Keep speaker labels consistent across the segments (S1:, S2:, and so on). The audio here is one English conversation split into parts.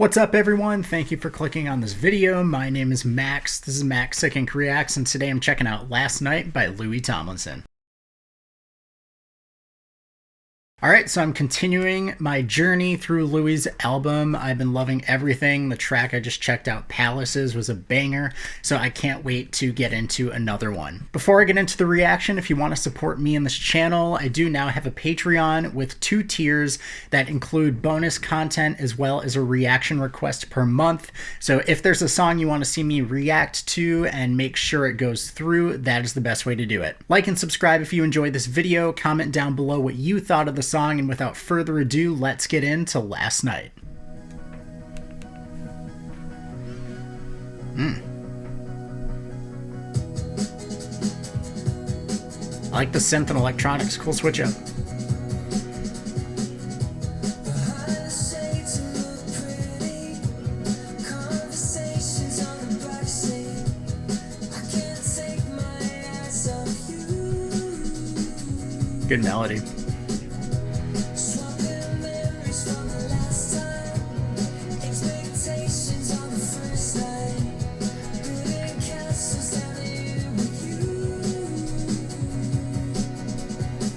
S1: What's up, everyone? Thank you for clicking on this video. My name is Max. This is Max Sick Inc. Reacts, and today I'm checking out Last Night by Louis Tomlinson. Alright, so I'm continuing my journey through Louis' album. I've been loving everything. The track I just checked out, Palaces, was a banger, so I can't wait to get into another one. Before I get into the reaction, if you want to support me in this channel, I do now have a Patreon with 2 tiers that include bonus content as well as a reaction request per month. So if there's a song you want to see me react to and make sure it goes through, that is the best way to do it. Like and subscribe if you enjoyed this video. Comment down below what you thought of the song, and without further ado, let's get into Last Night. I like the synth and electronics. Cool switch up. Good melody.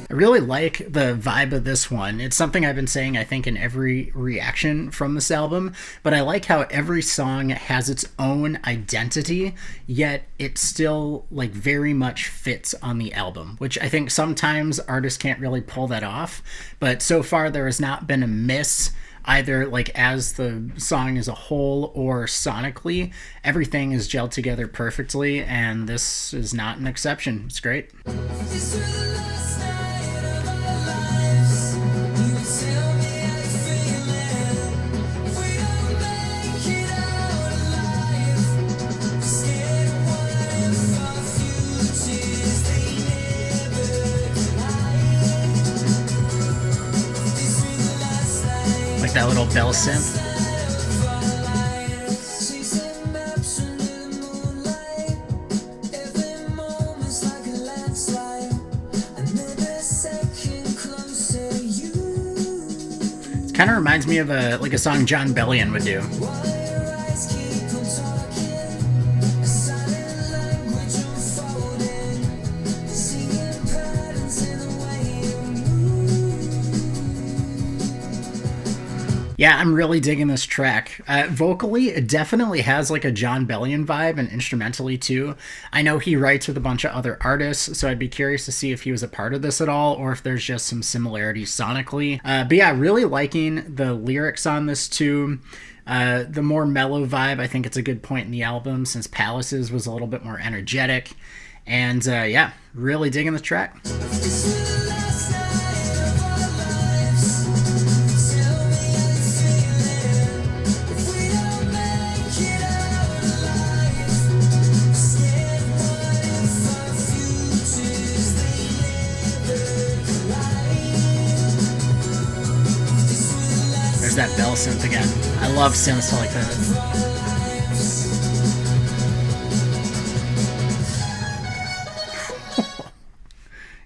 S1: I really like the vibe of this one. It's something I've been saying, I think, in every reaction from this album, but I like how every song has its own identity, yet it still, like, very much fits on the album, which I think sometimes artists can't really pull that off, but so far there has not been a miss either like as the song as a whole or sonically. Everything is gelled together perfectly, and this is not an exception. It's great. Like that little bell synth. It kind of reminds me of a song John Bellion would do. Yeah, I'm really digging this track. Vocally, it definitely has like a John Bellion vibe, and instrumentally too. I know he writes with a bunch of other artists, so I'd be curious to see if he was a part of this at all, or if there's just some similarities sonically. But yeah, really liking the lyrics on this too. The more mellow vibe, I think it's a good point in the album, since Palaces was a little bit more energetic. And yeah, really digging this track. There's that bell synth again. I love synths like that.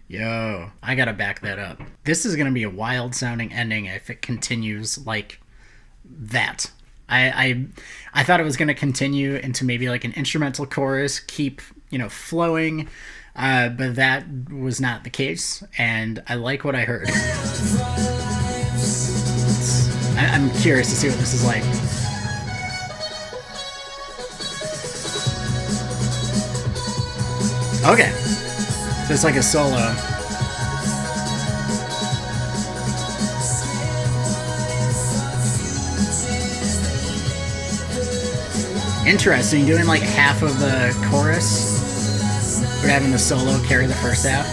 S1: Yo, I gotta back that up. This is gonna be a wild sounding ending if it continues like that. I thought it was gonna continue into maybe like an instrumental chorus, keep, you know, flowing, but that was not the case, and I like what I heard. I'm curious to see what this is like. Okay, so it's like a solo. Interesting, doing like half of the chorus, but having the solo carry the first half.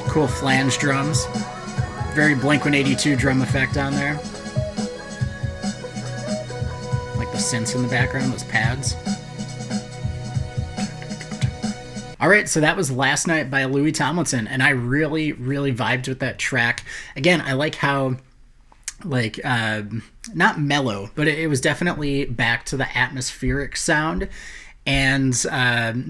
S1: Cool flange drums. Very Blink-182 drum effect on there. Like the synths in the background, those pads. Alright, so that was Last Night by Louis Tomlinson, and I really, really vibed with that track. Again, I like how like not mellow, but it was definitely back to the atmospheric sound. And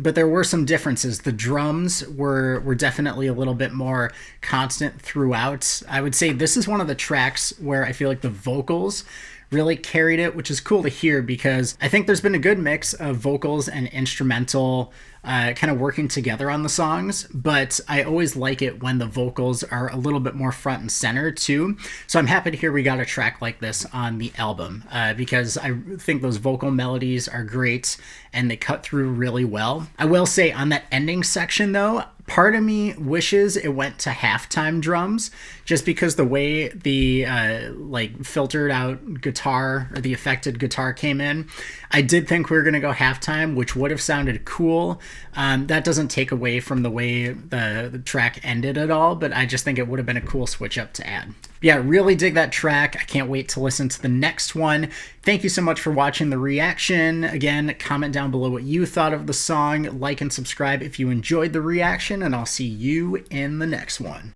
S1: but there were some differences. The drums were definitely a little bit more constant throughout. I would say this is one of the tracks where I feel like the vocals really carried it, which is cool to hear because I think there's been a good mix of vocals and instrumental kind of working together on the songs, but I always like it when the vocals are a little bit more front and center too. So I'm happy to hear we got a track like this on the album because I think those vocal melodies are great and they cut through really well. I will say on that ending section though, part of me wishes it went to halftime drums just because the way the like filtered out guitar or the affected guitar came in. I did think we were going to go halftime, which would have sounded cool. That doesn't take away from the way the track ended at all, but I just think it would have been a cool switch up to add. Yeah, really dig that track. I can't wait to listen to the next one. Thank you so much for watching the reaction. Again, comment down below what you thought of the song, like and subscribe if you enjoyed the reaction, and I'll see you in the next one.